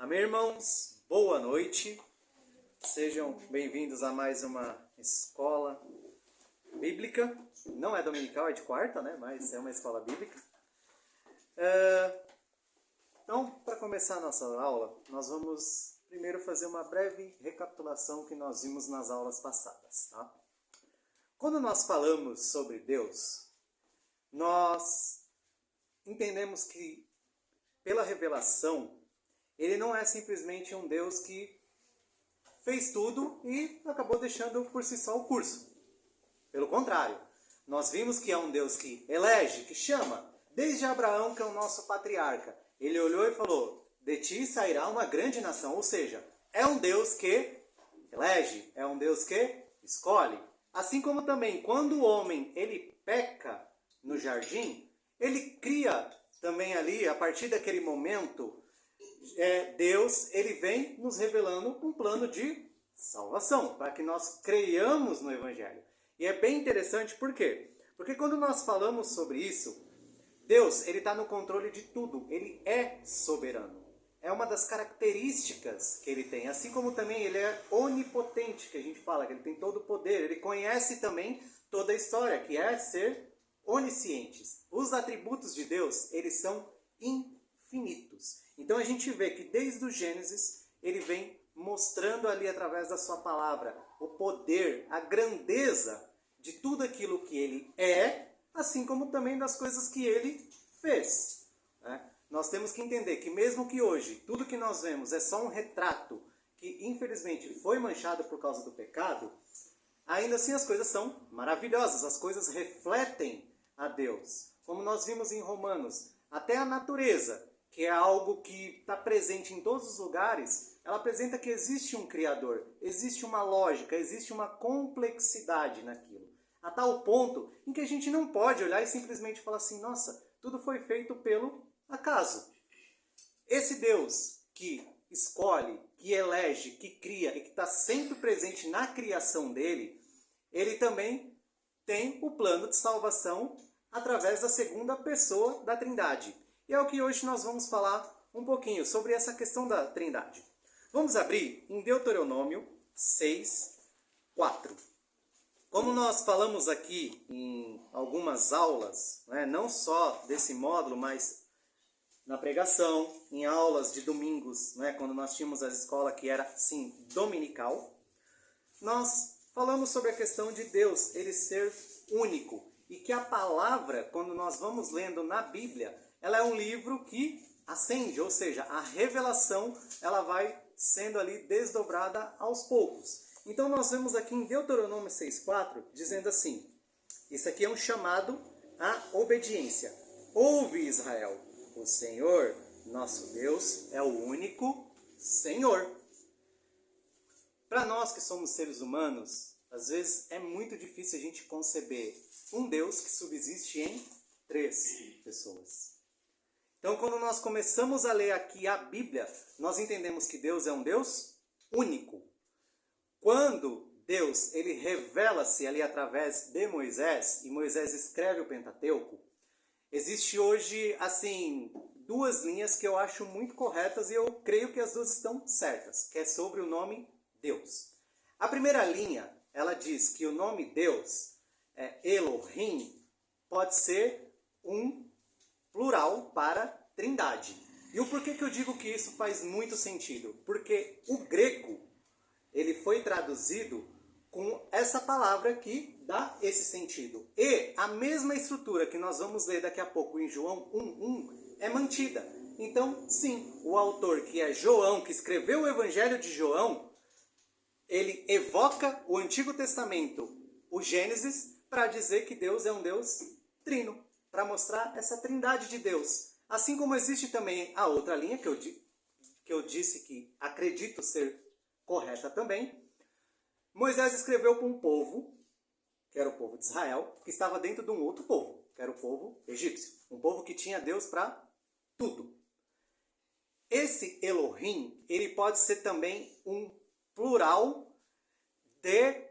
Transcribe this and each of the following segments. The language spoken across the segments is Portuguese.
Amém, irmãos? Boa noite. Sejam bem-vindos a mais uma escola bíblica. Não é dominical, é de quarta, né? Mas é uma escola bíblica. Então, para começar a nossa aula, nós vamos primeiro fazer uma breve recapitulação que nós vimos nas aulas passadas, tá? Quando nós falamos sobre Deus, nós entendemos que, pela revelação, Ele não é simplesmente um Deus que fez tudo e acabou deixando por si só o curso. Pelo contrário, nós vimos que é um Deus que elege, que chama, desde Abraão, que é o nosso patriarca. Ele olhou e falou, de ti sairá uma grande nação. Ou seja, é um Deus que elege, é um Deus que escolhe. Assim como também, quando o homem ele peca no jardim, ele cria também ali, a partir daquele momento, Deus ele vem nos revelando um plano de salvação, para que nós creiamos no Evangelho. E é bem interessante, por quê? Porque quando nós falamos sobre isso, Deus ele está no controle de tudo, ele é soberano. É uma das características que ele tem, assim como também ele é onipotente, que a gente fala, que ele tem todo o poder, ele conhece também toda a história, que é ser oniscientes. Os atributos de Deus, eles são infinitos. Então a gente vê que desde o Gênesis, ele vem mostrando ali através da sua palavra o poder, a grandeza de tudo aquilo que ele é, assim como também das coisas que ele fez. Né? Nós temos que entender que mesmo que hoje tudo que nós vemos é só um retrato que infelizmente foi manchado por causa do pecado, ainda assim as coisas são maravilhosas, as coisas refletem a Deus. Como nós vimos em Romanos, até a natureza, que é algo que está presente em todos os lugares, ela apresenta que existe um Criador, existe uma lógica, existe uma complexidade naquilo. A tal ponto em que a gente não pode olhar e simplesmente falar assim, nossa, tudo foi feito pelo acaso. Esse Deus que escolhe, que elege, que cria e que está sempre presente na criação dele, ele também tem o plano de salvação através da segunda pessoa da Trindade. E é o que hoje nós vamos falar um pouquinho sobre essa questão da Trindade. Vamos abrir em Deuteronômio 6, 4. Como nós falamos aqui em algumas aulas, né, não só desse módulo, mas na pregação, em aulas de domingos, né, quando nós tínhamos a escola que era, sim, dominical, nós falamos sobre a questão de Deus, ele ser único. E que a palavra, quando nós vamos lendo na Bíblia, ela é um livro que ascende, ou seja, a revelação ela vai sendo ali desdobrada aos poucos. Então nós vemos aqui em Deuteronômio 6,4, dizendo assim, isso aqui é um chamado à obediência. Ouve, Israel, o Senhor, nosso Deus, é o único Senhor. Para nós que somos seres humanos, às vezes é muito difícil a gente conceber um Deus que subsiste em 3 pessoas. Então, quando nós começamos a ler aqui a Bíblia, nós entendemos que Deus é um Deus único. Quando Deus ele revela-se ali através de Moisés, e Moisés escreve o Pentateuco, existe hoje, assim, 2 linhas que eu acho muito corretas e eu creio que as 2 estão certas, que é sobre o nome Deus. A primeira linha, ela diz que o nome Deus, Elohim, pode ser um plural para Trindade. E o porquê que eu digo que isso faz muito sentido? Porque o grego, ele foi traduzido com essa palavra que dá esse sentido. E a mesma estrutura que nós vamos ler daqui a pouco em João 1:1 é mantida. Então, sim, o autor que é João, que escreveu o Evangelho de João, ele evoca o Antigo Testamento, o Gênesis, para dizer que Deus é um Deus trino, para mostrar essa trindade de Deus. Assim como existe também a outra linha, que eu disse que acredito ser correta também. Moisés escreveu para um povo, que era o povo de Israel, que estava dentro de um outro povo, que era o povo egípcio. Um povo que tinha Deus para tudo. Esse Elohim, ele pode ser também um plural de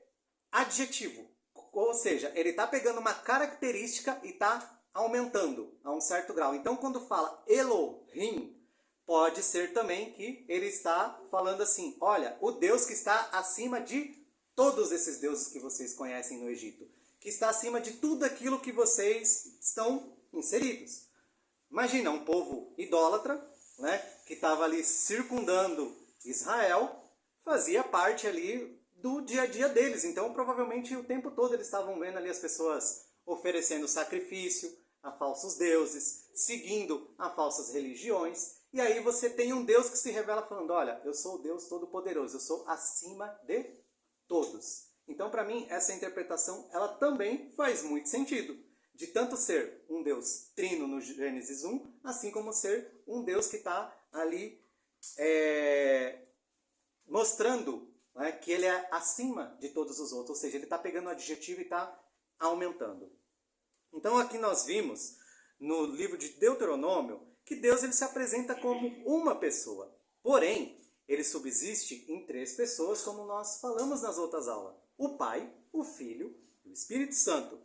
adjetivo. Ou seja, ele está pegando uma característica e está aumentando a um certo grau. Então, quando fala Elohim, Pode ser também que ele está falando assim, olha, o Deus que está acima de todos esses deuses que vocês conhecem no Egito, que está acima de tudo aquilo que vocês estão inseridos. Imagina um povo idólatra, né, que estava ali circundando Israel, fazia parte ali do dia a dia deles. Então, provavelmente, o tempo todo eles estavam vendo ali as pessoas oferecendo sacrifício a falsos deuses, seguindo a falsas religiões. E aí você tem um Deus que se revela falando, olha, eu sou o Deus Todo-Poderoso, eu sou acima de todos. Então, para mim, essa interpretação, ela também faz muito sentido. De tanto ser um Deus trino no Gênesis 1, assim como ser um Deus que está ali mostrando, né, que ele é acima de todos os outros. Ou seja, ele está pegando o adjetivo e está aumentando. Então, aqui nós vimos, no livro de Deuteronômio, que Deus ele se apresenta como uma pessoa. Porém, ele subsiste em 3 pessoas, como nós falamos nas outras aulas. O Pai, o Filho e o Espírito Santo.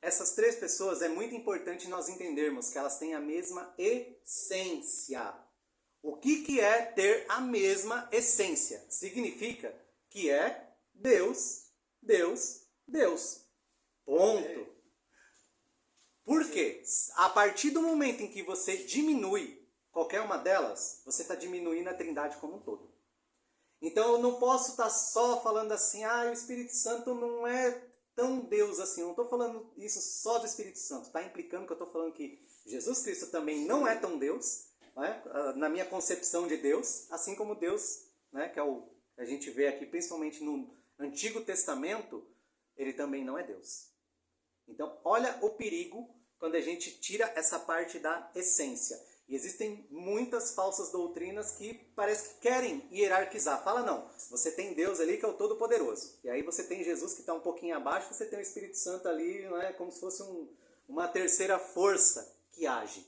Essas 3 pessoas é muito importante nós entendermos que elas têm a mesma essência. O que é ter a mesma essência? Significa que é Deus, Deus, Deus. Ponto. Por quê? A partir do momento em que você diminui qualquer uma delas, você está diminuindo a Trindade como um todo. Então eu não posso estar só falando assim, o Espírito Santo não é tão Deus assim. Eu não estou falando isso só do Espírito Santo. Está implicando que eu estou falando que Jesus Cristo também não é tão Deus, né, na minha concepção de Deus, assim como Deus, né, que é o que a gente vê aqui, principalmente no Antigo Testamento, ele também não é Deus. Então, olha o perigo quando a gente tira essa parte da essência. E existem muitas falsas doutrinas que parece que querem hierarquizar. Fala, não, você tem Deus ali que é o Todo-Poderoso. E aí você tem Jesus que está um pouquinho abaixo, você tem o Espírito Santo ali, não é, como se fosse uma terceira força que age.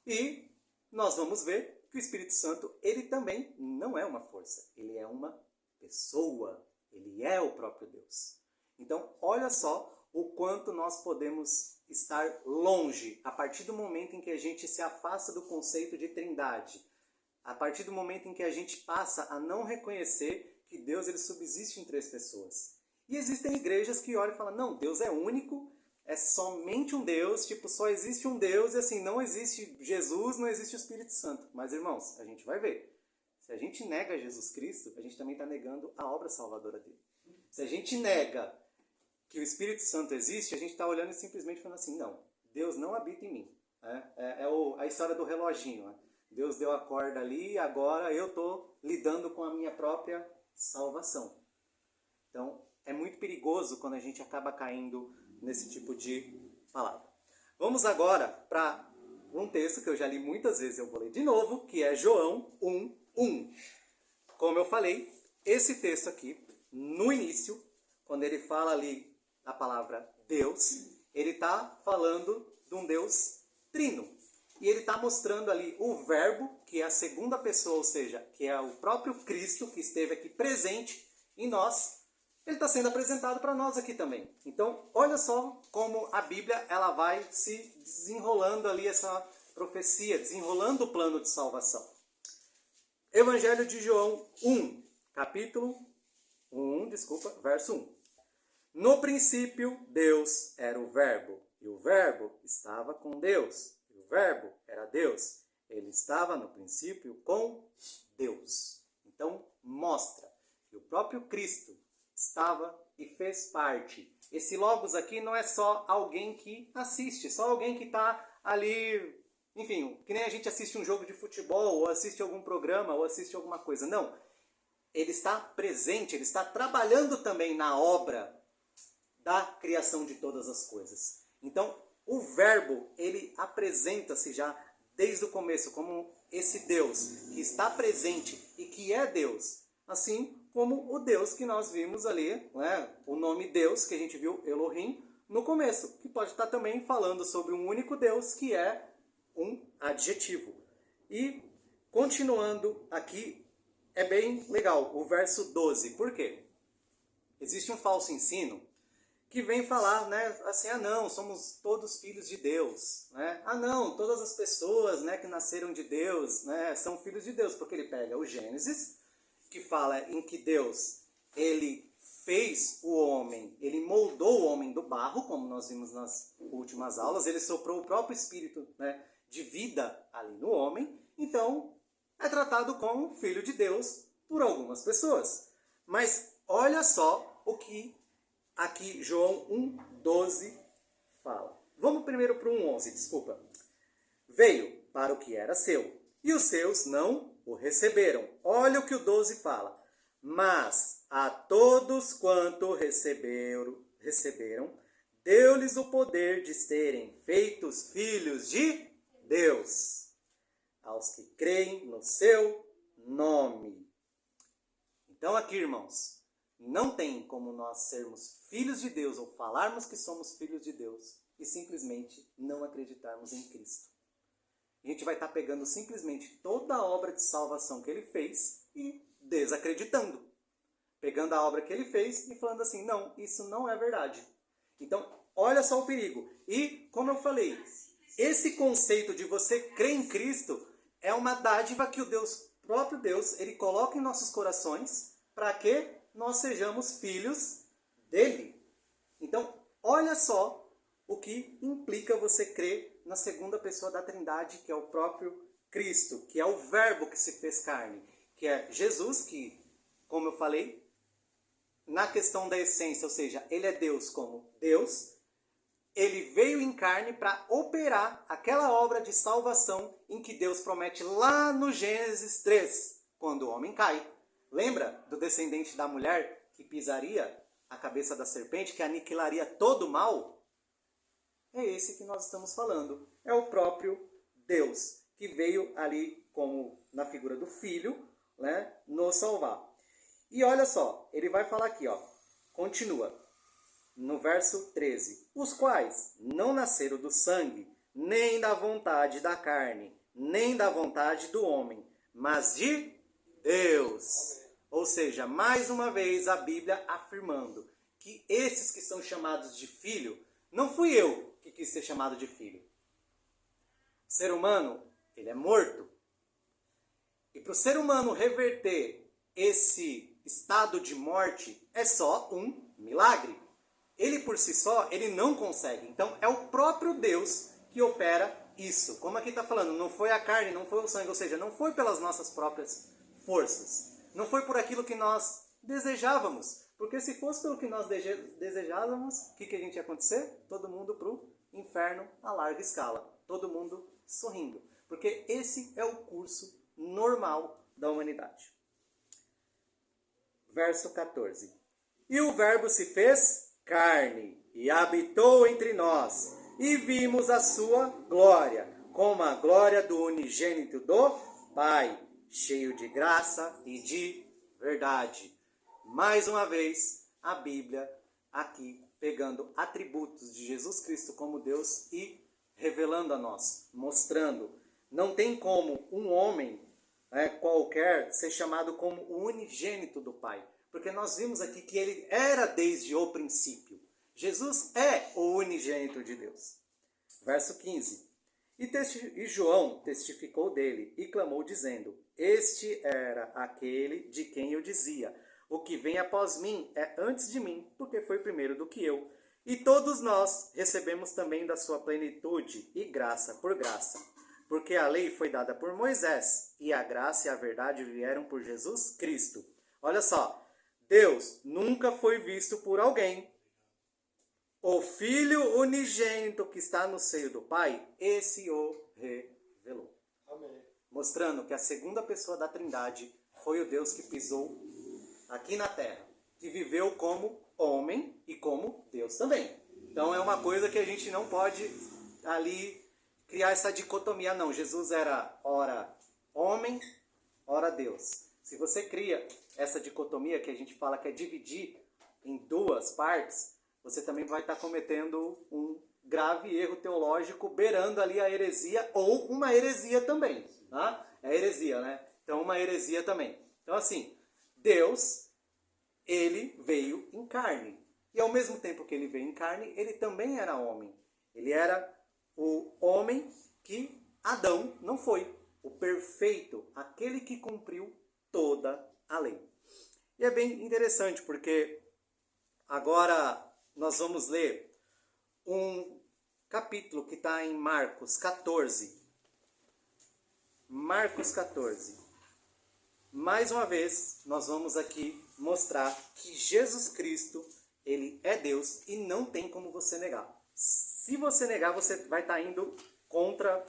E nós vamos ver que o Espírito Santo, ele também não é uma força. Ele é uma pessoa. Ele é o próprio Deus. Então, olha só o quanto nós podemos estar longe a partir do momento em que a gente se afasta do conceito de trindade. A partir do momento em que a gente passa a não reconhecer que Deus ele subsiste em 3 pessoas. E existem igrejas que olham e falam, não, Deus é único, é somente um Deus, tipo, só existe um Deus e assim, não existe Jesus, não existe o Espírito Santo. Mas, irmãos, a gente vai ver. Se a gente nega Jesus Cristo, a gente também está negando a obra salvadora dele. Se a gente nega que o Espírito Santo existe, a gente está olhando e simplesmente falando assim, não, Deus não habita em mim. A história do reloginho. Né? Deus deu a corda ali e agora eu estou lidando com a minha própria salvação. Então, é muito perigoso quando a gente acaba caindo nesse tipo de palavra. Vamos agora para um texto que eu já li muitas vezes, eu vou ler de novo, que é João 1:1. Como eu falei, esse texto aqui, no início, quando ele fala ali a palavra Deus, ele está falando de um Deus trino. E ele está mostrando ali o verbo, que é a segunda pessoa, ou seja, que é o próprio Cristo, que esteve aqui presente em nós. Ele está sendo apresentado para nós aqui também. Então, olha só como a Bíblia ela vai se desenrolando ali essa profecia, desenrolando o plano de salvação. Evangelho de João 1, verso 1. No princípio, Deus era o Verbo, e o Verbo estava com Deus, e o Verbo era Deus. Ele estava no princípio com Deus. Então, mostra que o próprio Cristo estava e fez parte. Esse Logos aqui não é só alguém que assiste, só alguém que está ali, enfim, que nem a gente assiste um jogo de futebol, ou assiste algum programa, ou assiste alguma coisa. Não, ele está presente, ele está trabalhando também na obra da criação de todas as coisas. Então, o Verbo, ele apresenta-se já desde o começo como esse Deus que está presente e que é Deus. Assim como o Deus que nós vimos ali, né? O nome Deus, que a gente viu, Elohim, no começo. Que pode estar também falando sobre um único Deus, que é um adjetivo. E, continuando aqui, é bem legal o verso 12. Por quê? Existe um falso ensino que vem falar, né, assim, ah não, somos todos filhos de Deus, né? Ah não, todas as pessoas, né, que nasceram de Deus, né, são filhos de Deus, porque ele pega o Gênesis, que fala em que Deus, ele fez o homem, ele moldou o homem do barro, como nós vimos nas últimas aulas, ele soprou o próprio espírito, né, de vida ali no homem, então é tratado como filho de Deus por algumas pessoas. Mas olha só o que aqui João 1,12 fala. Vamos primeiro para o 1,11, desculpa. Veio para o que era seu, e os seus não o receberam. Olha o que o 12 fala. Mas a todos quanto receberam, deu-lhes o poder de serem feitos filhos de Deus, aos que creem no seu nome. Então aqui, irmãos, não tem como nós sermos filhos de Deus ou falarmos que somos filhos de Deus e simplesmente não acreditarmos em Cristo. A gente vai estar pegando simplesmente toda a obra de salvação que ele fez e desacreditando. Pegando a obra que ele fez e falando assim, não, isso não é verdade. Então, olha só o perigo. E, como eu falei, esse conceito de você crer em Cristo é uma dádiva que o próprio Deus, ele coloca em nossos corações para que nós sejamos filhos dele. Então, olha só o que implica você crer na segunda pessoa da Trindade, que é o próprio Cristo, que é o Verbo que se fez carne, que é Jesus, que, como eu falei, na questão da essência, ou seja, ele é Deus como Deus, ele veio em carne para operar aquela obra de salvação em que Deus promete lá no Gênesis 3, quando o homem cai. Lembra do descendente da mulher que pisaria a cabeça da serpente, que aniquilaria todo o mal? É esse que nós estamos falando. É o próprio Deus, que veio ali como na figura do Filho, né, nos salvar. E olha só, ele vai falar aqui, ó, continua, no verso 13. Os quais não nasceram do sangue, nem da vontade da carne, nem da vontade do homem, mas de Deus. Ou seja, mais uma vez a Bíblia afirmando que esses que são chamados de filho, não fui eu que quis ser chamado de filho. O ser humano, ele é morto. E para o ser humano reverter esse estado de morte é só um milagre. Ele por si só, ele não consegue. Então é o próprio Deus que opera isso. Como aqui está falando, não foi a carne, não foi o sangue, ou seja, não foi pelas nossas próprias forças. Não foi por aquilo que nós desejávamos. Porque se fosse pelo que nós desejávamos, o que a gente ia acontecer? Todo mundo para o inferno a larga escala. Todo mundo sorrindo. Porque esse é o curso normal da humanidade. Verso 14. E o Verbo se fez carne e habitou entre nós, e vimos a sua glória, como a glória do unigênito do Pai, cheio de graça e de verdade. Mais uma vez, a Bíblia aqui pegando atributos de Jesus Cristo como Deus e revelando a nós, mostrando. Não tem como um homem qualquer ser chamado como o unigênito do Pai. Porque nós vimos aqui que ele era desde o princípio. Jesus é o unigênito de Deus. Verso 15. E João testificou dele e clamou dizendo, este era aquele de quem eu dizia, o que vem após mim é antes de mim, porque foi primeiro do que eu. E todos nós recebemos também da sua plenitude e graça por graça. Porque a lei foi dada por Moisés, e a graça e a verdade vieram por Jesus Cristo. Olha só, Deus nunca foi visto por alguém. O Filho unigênito que está no seio do Pai, esse o revelou. Amém. Mostrando que a segunda pessoa da Trindade foi o Deus que pisou aqui na Terra, que viveu como homem e como Deus também. Então é uma coisa que a gente não pode ali criar essa dicotomia, não. Jesus era ora homem, ora Deus. Se você cria essa dicotomia que a gente fala que é dividir em duas partes, você também vai estar cometendo um grave erro teológico, beirando ali a heresia ou uma heresia também. Tá? É heresia, né? Então uma heresia também. Então assim, Deus, ele veio em carne. E ao mesmo tempo que ele veio em carne, ele também era homem. Ele era o homem que Adão não foi. O perfeito, aquele que cumpriu toda a lei. E é bem interessante, porque agora nós vamos ler um capítulo que está em Marcos 14. Marcos 14. Mais uma vez, nós vamos aqui mostrar que Jesus Cristo, ele é Deus e não tem como você negar. Se você negar, você vai estar indo contra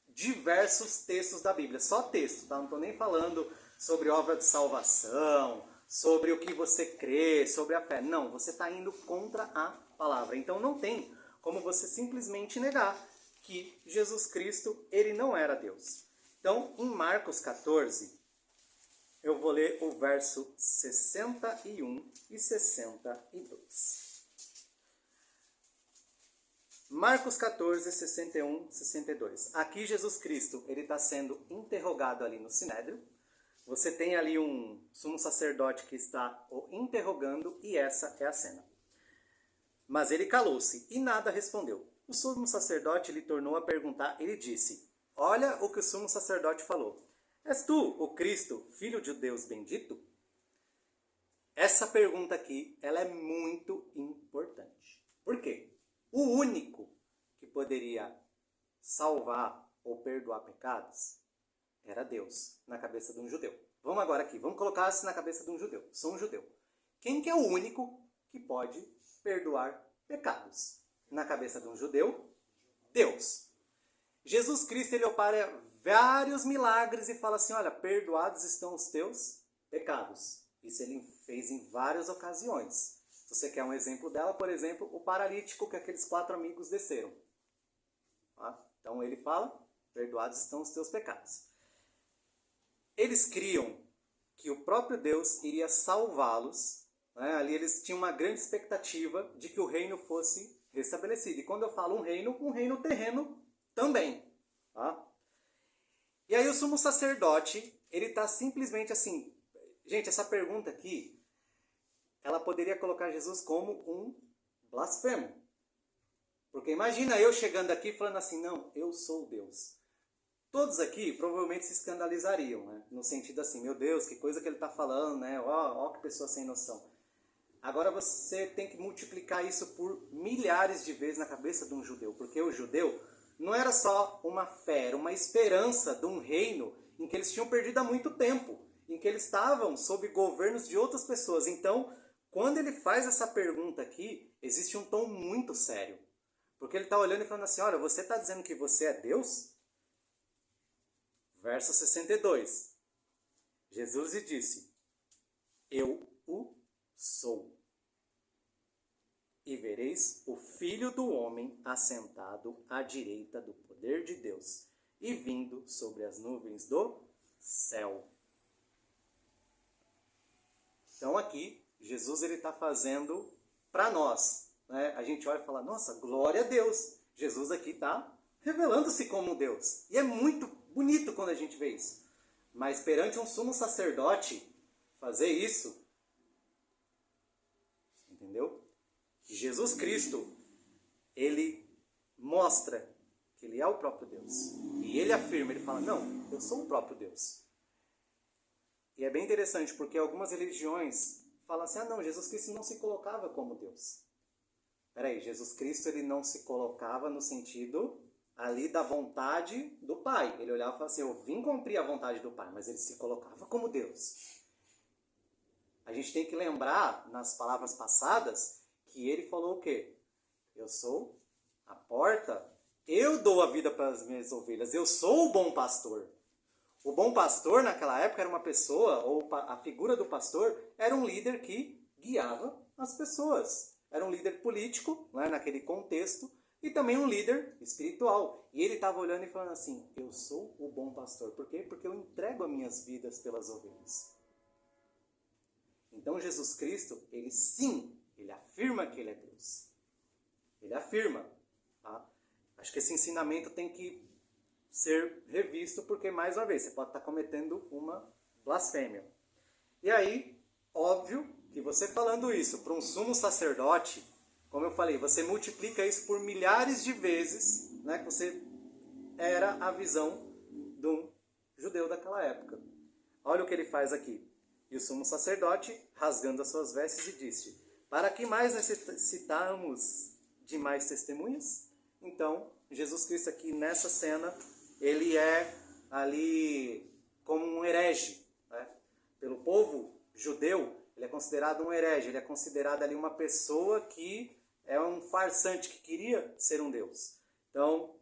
diversos textos da Bíblia. Só texto, tá? Não estou nem falando sobre obra de salvação, sobre o que você crê, sobre a fé. Não, você está indo contra a palavra. Então não tem como você simplesmente negar que Jesus Cristo, ele não era Deus. Então, em Marcos 14, eu vou ler o verso 61 e 62. Marcos 14, 61, 62. Aqui Jesus Cristo, ele está sendo interrogado ali no Sinédrio. Você tem ali um sumo sacerdote que está o interrogando e essa é a cena. Mas ele calou-se e nada respondeu. O sumo sacerdote lhe tornou a perguntar, ele disse, olha o que o sumo sacerdote falou. És tu o Cristo, filho de Deus bendito? Essa pergunta aqui, ela é muito importante. Por quê? O único que poderia salvar ou perdoar pecados era Deus, na cabeça de um judeu. Vamos agora aqui, vamos colocar isso na cabeça de um judeu. Sou um judeu. Quem que é o único que pode perdoar pecados? Na cabeça de um judeu, Deus. Jesus Cristo, ele opera vários milagres e fala assim, olha, perdoados estão os teus pecados. Isso ele fez em várias ocasiões. Se você quer um exemplo dela, por exemplo, o paralítico que aqueles 4 amigos desceram. Então ele fala, perdoados estão os teus pecados. Eles criam que o próprio Deus iria salvá-los. Né? Ali eles tinham uma grande expectativa de que o reino fosse restabelecido. E quando eu falo um reino terreno também. Tá? E aí o sumo sacerdote, ele está simplesmente assim... Gente, essa pergunta aqui, ela poderia colocar Jesus como um blasfemo. Porque imagina eu chegando aqui falando assim, não, eu sou Deus. Todos aqui provavelmente se escandalizariam, né? No sentido assim, meu Deus, que coisa que ele está falando, né? Ó, que pessoa sem noção. Agora você tem que multiplicar isso por milhares de vezes na cabeça de um judeu. Porque o judeu não era só uma fé, era uma esperança de um reino em que eles tinham perdido há muito tempo. Em que eles estavam sob governos de outras pessoas. Então, quando ele faz essa pergunta aqui, existe um tom muito sério. Porque ele está olhando e falando assim, olha, você está dizendo que você é Deus? Verso 62. Jesus lhe disse, eu o sou. E vereis o Filho do Homem assentado à direita do poder de Deus e vindo sobre as nuvens do céu. Então aqui, Jesus está fazendo para nós. Né? A gente olha e fala, nossa, glória a Deus. Jesus aqui está revelando-se como Deus. E é muito bonito quando a gente vê isso. Mas perante um sumo sacerdote, fazer isso, entendeu? Jesus Cristo, ele mostra que ele é o próprio Deus. E ele afirma, ele fala, não, eu sou o próprio Deus. E é bem interessante, porque algumas religiões falam assim, não, Jesus Cristo não se colocava como Deus. Peraí, Jesus Cristo ele não se colocava no sentido ali da vontade do Pai. Ele olhava e falava assim, eu vim cumprir a vontade do Pai, mas ele se colocava como Deus. A gente tem que lembrar, nas palavras passadas, que ele falou o quê? Eu sou a porta, eu dou a vida para as minhas ovelhas, eu sou o bom pastor. O bom pastor, naquela época, era uma pessoa, ou a figura do pastor, era um líder que guiava as pessoas. Era um líder político, né, naquele contexto, e também um líder espiritual. E ele estava olhando e falando assim, eu sou o bom pastor. Por quê? Porque eu entrego as minhas vidas pelas ovelhas. Então Jesus Cristo, ele sim, ele afirma que ele é Deus. Ele afirma. Tá? Acho que esse ensinamento tem que ser revisto, porque, mais uma vez, você pode estar cometendo uma blasfêmia. E aí, óbvio que você falando isso para um sumo sacerdote, como eu falei, você multiplica isso por milhares de vezes, né, que você era a visão de um judeu daquela época. Olha o que ele faz aqui. E o sumo sacerdote, rasgando as suas vestes, e disse: para que mais necessitamos de mais testemunhas? Então, Jesus Cristo aqui nessa cena, ele é ali como um herege, né? Pelo povo judeu, ele é considerado um herege, ele é considerado ali uma pessoa que é um farsante, que queria ser um Deus. Então,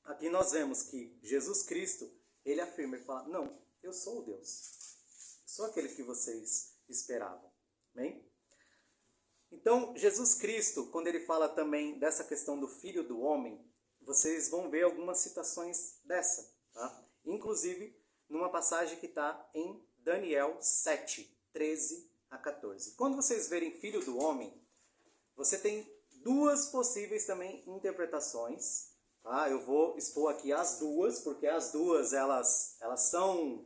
aqui nós vemos que Jesus Cristo, ele afirma, ele fala: não, eu sou o Deus, sou aquele que vocês esperavam. Amém? Então, Jesus Cristo, quando ele fala também dessa questão do Filho do Homem, vocês vão ver algumas citações dessa, tá? Inclusive, numa passagem que está em Daniel 7, 13 a 14. Quando vocês verem Filho do Homem, você tem duas possíveis também interpretações, tá? Eu vou expor aqui as duas, porque as duas elas são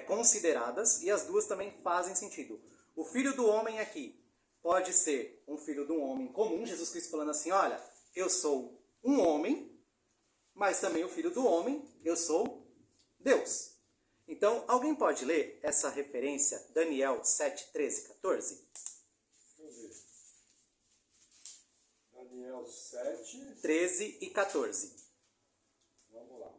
consideradas e as duas também fazem sentido. O Filho do Homem aqui pode ser um filho de um homem comum, Jesus Cristo falando assim: olha, eu sou um homem, mas também o filho do homem, eu sou Deus. Então, alguém pode ler essa referência, Daniel 7, 13, 14? Deixa eu ver. Daniel 7, 13 e 14. vamos lá.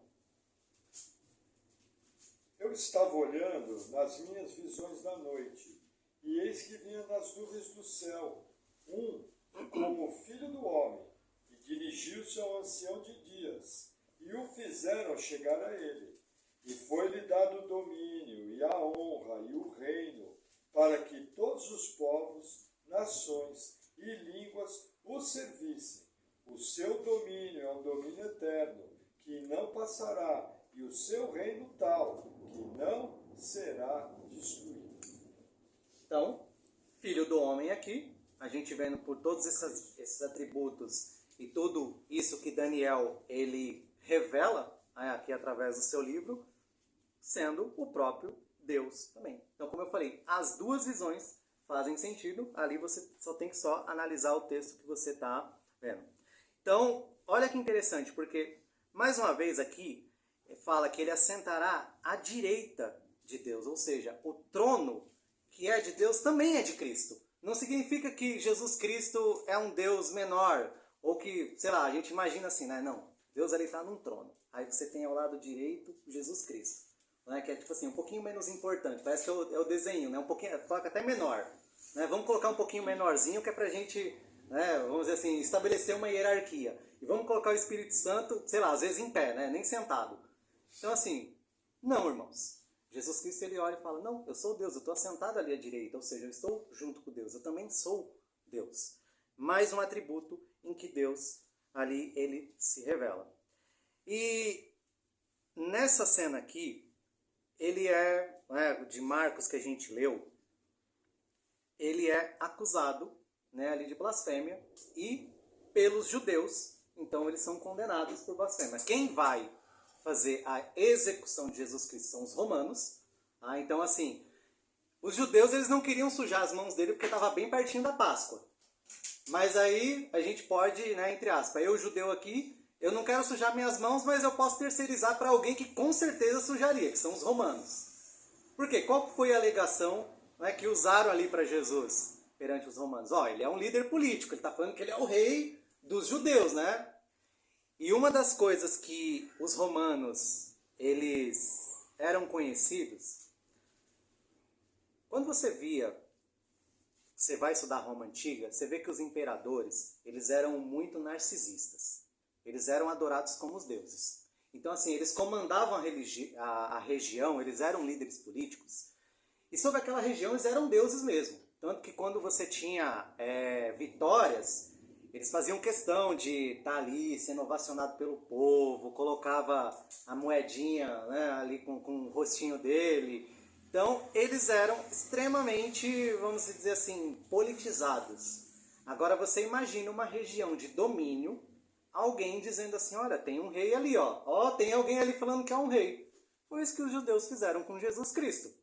Eu estava olhando nas minhas visões da noite, e eis que vinha das nuvens do céu como filho do homem, e dirigiu-se ao ancião de dias, e o fizeram chegar a ele. E foi-lhe dado o domínio, e a honra, e o reino, para que todos os povos, nações e línguas o servissem. O seu domínio é um domínio eterno, que não passará, e o seu reino tal, que não será destruído. Então, filho do homem aqui, a gente vendo por todos esses atributos e tudo isso que Daniel ele revela aqui através do seu livro, sendo o próprio Deus também. Então, como eu falei, as duas visões fazem sentido, ali você só tem que só analisar o texto que você está vendo. Então, olha que interessante, porque mais uma vez aqui fala que ele assentará à direita de Deus, ou seja, o trono que é de Deus também é de Cristo. Não significa que Jesus Cristo é um Deus menor, ou que, sei lá, a gente imagina assim, né? Não, Deus ali está num trono. Aí você tem ao lado direito Jesus Cristo, né? Que é tipo assim, um pouquinho menos importante. Parece que é o desenho, né? Um pouquinho, toca até menor. Né? Vamos colocar um pouquinho menorzinho, que é pra gente, né, vamos dizer assim, estabelecer uma hierarquia. E vamos colocar o Espírito Santo, sei lá, às vezes em pé, né? Nem sentado. Então assim, não, irmãos. Jesus Cristo, ele olha e fala: não, eu sou Deus, eu estou assentado ali à direita, ou seja, eu estou junto com Deus, eu também sou Deus. Mais um atributo em que Deus, ali, ele se revela. E nessa cena aqui, ele de Marcos que a gente leu, ele é acusado, né, ali de blasfêmia, e pelos judeus, então eles são condenados por blasfêmia. Quem vai fazer a execução de Jesus Cristo são os romanos. Então, assim, os judeus eles não queriam sujar as mãos dele porque estava bem pertinho da Páscoa. Mas aí a gente pode, né, entre aspas, eu judeu aqui, eu não quero sujar minhas mãos, mas eu posso terceirizar para alguém que com certeza sujaria, que são os romanos. Por quê? Qual foi a alegação, né, que usaram ali para Jesus perante os romanos? Ele é um líder político, ele está falando que ele é o rei dos judeus, né? E uma das coisas que os romanos, eles eram conhecidos, quando você vai estudar Roma Antiga, você vê que os imperadores, eles eram muito narcisistas. Eles eram adorados como os deuses. Então, assim, eles comandavam a região, eles eram líderes políticos, e sobre aquela região eles eram deuses mesmo. Tanto que quando você tinha vitórias, eles faziam questão de estar ali sendo ovacionado pelo povo, colocava a moedinha, né, ali com o rostinho dele. Então, eles eram extremamente, vamos dizer assim, politizados. Agora, você imagina uma região de domínio, alguém dizendo assim: olha, tem um rei ali, ó, tem alguém ali falando que é um rei. Foi isso que os judeus fizeram com Jesus Cristo.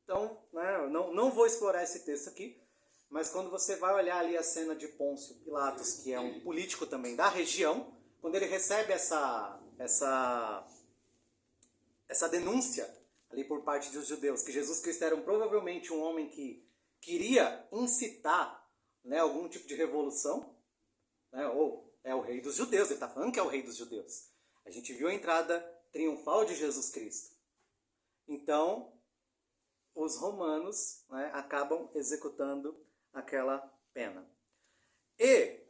Então, né, eu não vou explorar esse texto aqui, mas quando você vai olhar ali a cena de Pôncio Pilatos, que é um político também da região, quando ele recebe essa denúncia ali por parte dos judeus, que Jesus Cristo era provavelmente um homem que queria incitar, né, algum tipo de revolução, né, ou é o rei dos judeus, ele está falando que é o rei dos judeus. A gente viu a entrada triunfal de Jesus Cristo. Então, os romanos, né, acabam executando aquela pena. E,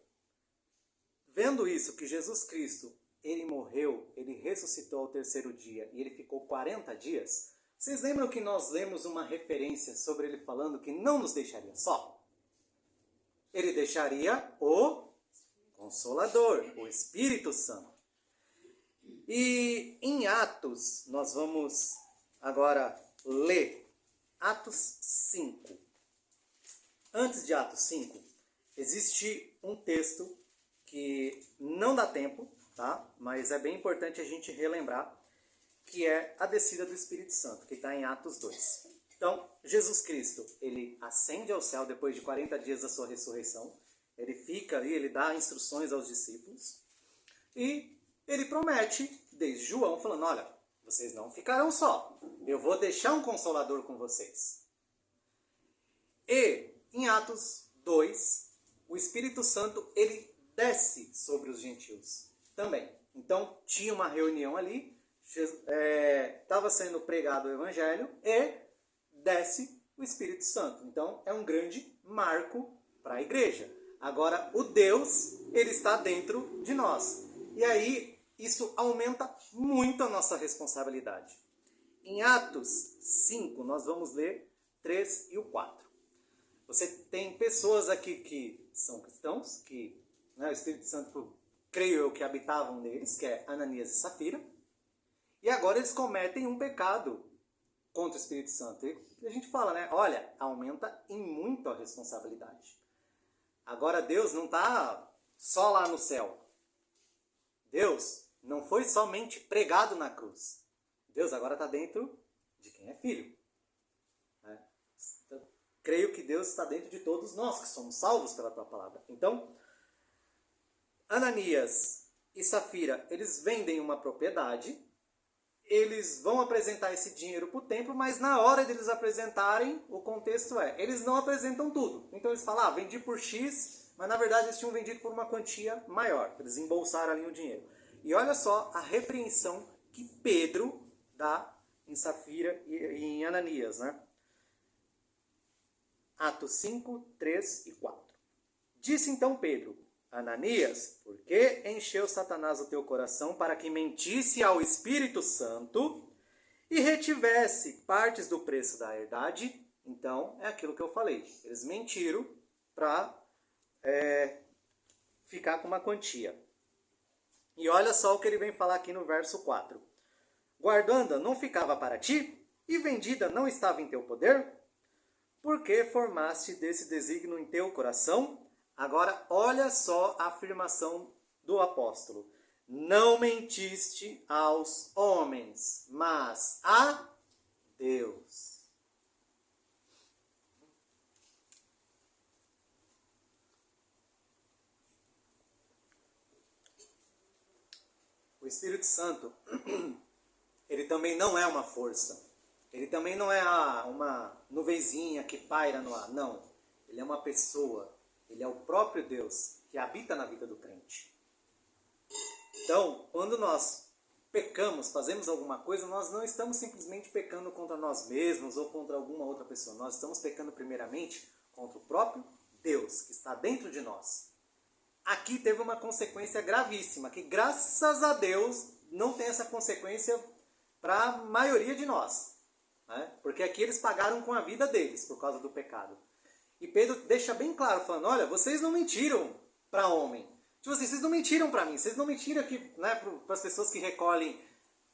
vendo isso, que Jesus Cristo, ele morreu, ele ressuscitou ao terceiro dia e ele ficou 40 dias, vocês lembram que nós lemos uma referência sobre ele falando que não nos deixaria só? Ele deixaria o Consolador, o Espírito Santo. E em Atos, nós vamos agora ler Atos 5. Antes de Atos 5, existe um texto que não dá tempo, tá? Mas é bem importante a gente relembrar, que é a descida do Espírito Santo, que está em Atos 2. Então, Jesus Cristo, ele ascende ao céu depois de 40 dias da sua ressurreição. Ele fica ali, ele dá instruções aos discípulos. E ele promete, desde João, falando, olha, vocês não ficarão só. Eu vou deixar um Consolador com vocês. E em Atos 2, o Espírito Santo, ele desce sobre os gentios também. Então, tinha uma reunião ali, estava sendo pregado o Evangelho e desce o Espírito Santo. Então, é um grande marco para a igreja. Agora, o Deus, ele está dentro de nós. E aí, isso aumenta muito a nossa responsabilidade. Em Atos 5, nós vamos ler 3 e o 4. Você tem pessoas aqui que são cristãos, que, né, o Espírito Santo, creio eu, que habitavam neles, que é Ananias e Safira. E agora eles cometem um pecado contra o Espírito Santo. E a gente fala, né? Olha, aumenta em muito a responsabilidade. Agora Deus não está só lá no céu. Deus não foi somente pregado na cruz. Deus agora está dentro de quem é filho. Né? Então, creio que Deus está dentro de todos nós, que somos salvos pela tua palavra. Então, Ananias e Safira, eles vendem uma propriedade, eles vão apresentar esse dinheiro para o templo, mas na hora de eles apresentarem, o contexto eles não apresentam tudo. Então eles falam, vendi por X, mas na verdade eles tinham vendido por uma quantia maior. Eles embolsaram ali o dinheiro. E olha só a repreensão que Pedro dá em Safira e em Ananias, né? Atos 5, 3 e 4. Disse então Pedro, Ananias, por que encheu Satanás o teu coração para que mentisse ao Espírito Santo e retivesse partes do preço da herdade? Então, é aquilo que eu falei. Eles mentiram para ficar com uma quantia. E olha só o que ele vem falar aqui no verso 4. Guardanda não ficava para ti? E vendida não estava em teu poder? Por que formaste desse desígnio em teu coração? Agora, olha só a afirmação do apóstolo. Não mentiste aos homens, mas a Deus. O Espírito Santo, ele também não é uma força. Ele também não é uma nuvenzinha que paira no ar. Não, ele é uma pessoa. Ele é o próprio Deus que habita na vida do crente. Então, quando nós pecamos, fazemos alguma coisa, nós não estamos simplesmente pecando contra nós mesmos ou contra alguma outra pessoa. Nós estamos pecando primeiramente contra o próprio Deus, que está dentro de nós. Aqui teve uma consequência gravíssima, que graças a Deus não tem essa consequência para a maioria de nós. Né? Porque aqui eles pagaram com a vida deles por causa do pecado. E Pedro deixa bem claro, falando, olha, vocês não mentiram para homem. Tipo assim, vocês não mentiram para mim, vocês não mentiram aqui, né, para as pessoas que recolhem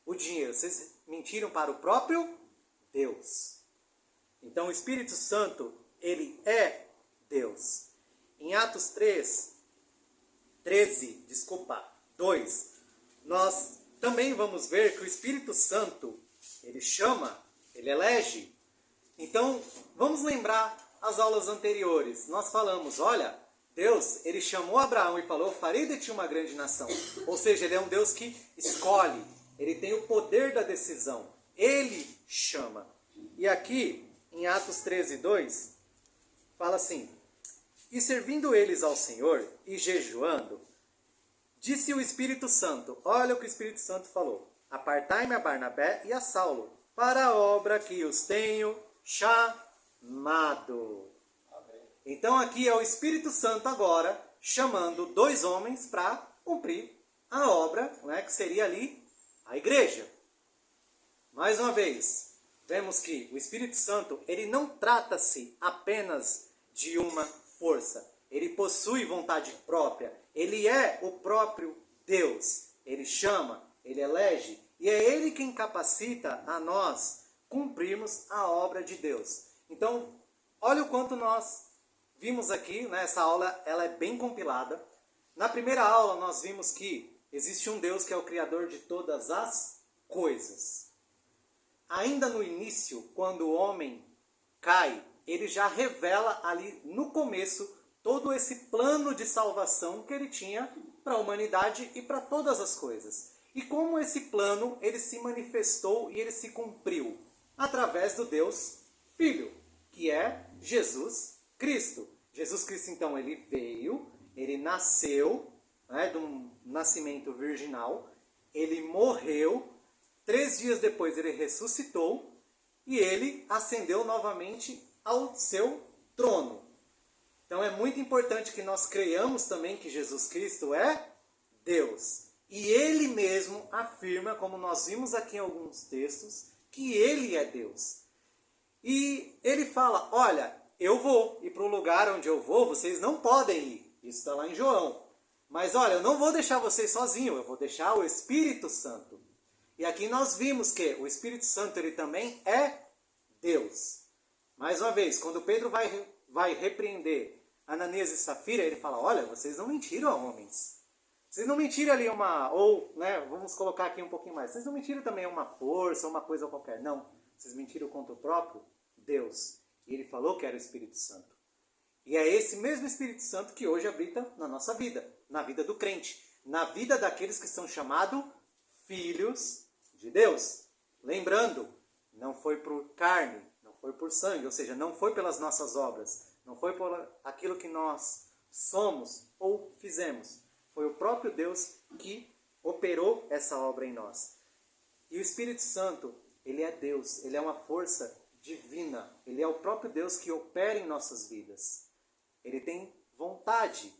o dinheiro. Vocês mentiram para o próprio Deus. Então o Espírito Santo, ele é Deus. Em Atos 2, nós também vamos ver que o Espírito Santo, ele chama, ele elege Então, vamos lembrar as aulas anteriores. Nós falamos, olha, Deus, ele chamou Abraão e falou, farei de ti uma grande nação. Ou seja, ele é um Deus que escolhe, ele tem o poder da decisão, ele chama. E aqui, em Atos 13, 2, fala assim, e servindo eles ao Senhor e jejuando, disse o Espírito Santo, olha o que o Espírito Santo falou, apartai-me a Barnabé e a Saulo, para a obra que os tenho chamado. Amém. Então aqui é o Espírito Santo agora chamando dois homens para cumprir a obra, né, que seria ali a igreja. Mais uma vez, vemos que o Espírito Santo, ele não trata-se apenas de uma força. Ele possui vontade própria. Ele é o próprio Deus. Ele chama, ele elege, e é ele quem capacita a nós cumprirmos a obra de Deus. Então, olha o quanto nós vimos aqui, né? Essa aula ela é bem compilada. Na primeira aula nós vimos que existe um Deus que é o Criador de todas as coisas. Ainda no início, quando o homem cai, ele já revela ali no começo todo esse plano de salvação que ele tinha para a humanidade e para todas as coisas. E como esse plano ele se manifestou e ele se cumpriu através do Deus Filho, que é Jesus Cristo. Jesus Cristo, então, ele veio, ele nasceu, né, de um nascimento virginal, ele morreu, 3 dias depois ele ressuscitou e ele ascendeu novamente ao seu trono. Então é muito importante que nós creiamos também que Jesus Cristo é Deus. E ele mesmo afirma, como nós vimos aqui em alguns textos, que ele é Deus. E ele fala, olha, eu vou, e para o lugar onde eu vou, vocês não podem ir. Isso está lá em João. Mas olha, eu não vou deixar vocês sozinhos, eu vou deixar o Espírito Santo. E aqui nós vimos que o Espírito Santo ele também é Deus. Mais uma vez, quando Pedro vai repreender Ananias e Safira, ele fala, olha, vocês não mentiram a homens. Vocês não mentiram ali vamos colocar aqui um pouquinho mais, vocês não mentiram também uma força, uma coisa qualquer. Não, vocês mentiram contra o próprio Deus. E ele falou que era o Espírito Santo. E é esse mesmo Espírito Santo que hoje habita na nossa vida, na vida do crente, na vida daqueles que são chamados filhos de Deus. Lembrando, não foi por carne, não foi por sangue, ou seja, não foi pelas nossas obras, não foi por aquilo que nós somos ou fizemos. Foi o próprio Deus que operou essa obra em nós. E o Espírito Santo, ele é Deus, ele é uma força divina, ele é o próprio Deus que opera em nossas vidas. Ele tem vontade,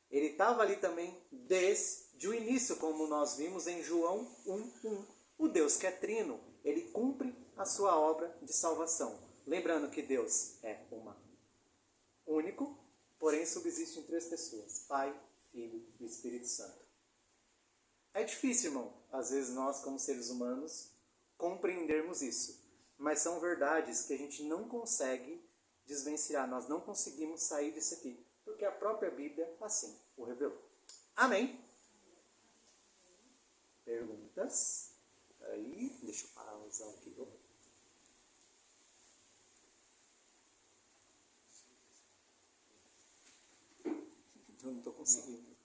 ele estava ali também desde o início, como nós vimos em João 1:1. O Deus que é trino, ele cumpre a sua obra de salvação. Lembrando que Deus é único, porém subsiste em 3 pessoas, Pai, Filho e Espírito Santo. É difícil, irmão, às vezes nós como seres humanos compreendermos isso, mas são verdades que a gente não consegue desvencilhar, nós não conseguimos sair disso aqui, porque a própria Bíblia assim o revelou. Amém? Perguntas? Aí, deixa eu pausar aqui. Eu não estou conseguindo.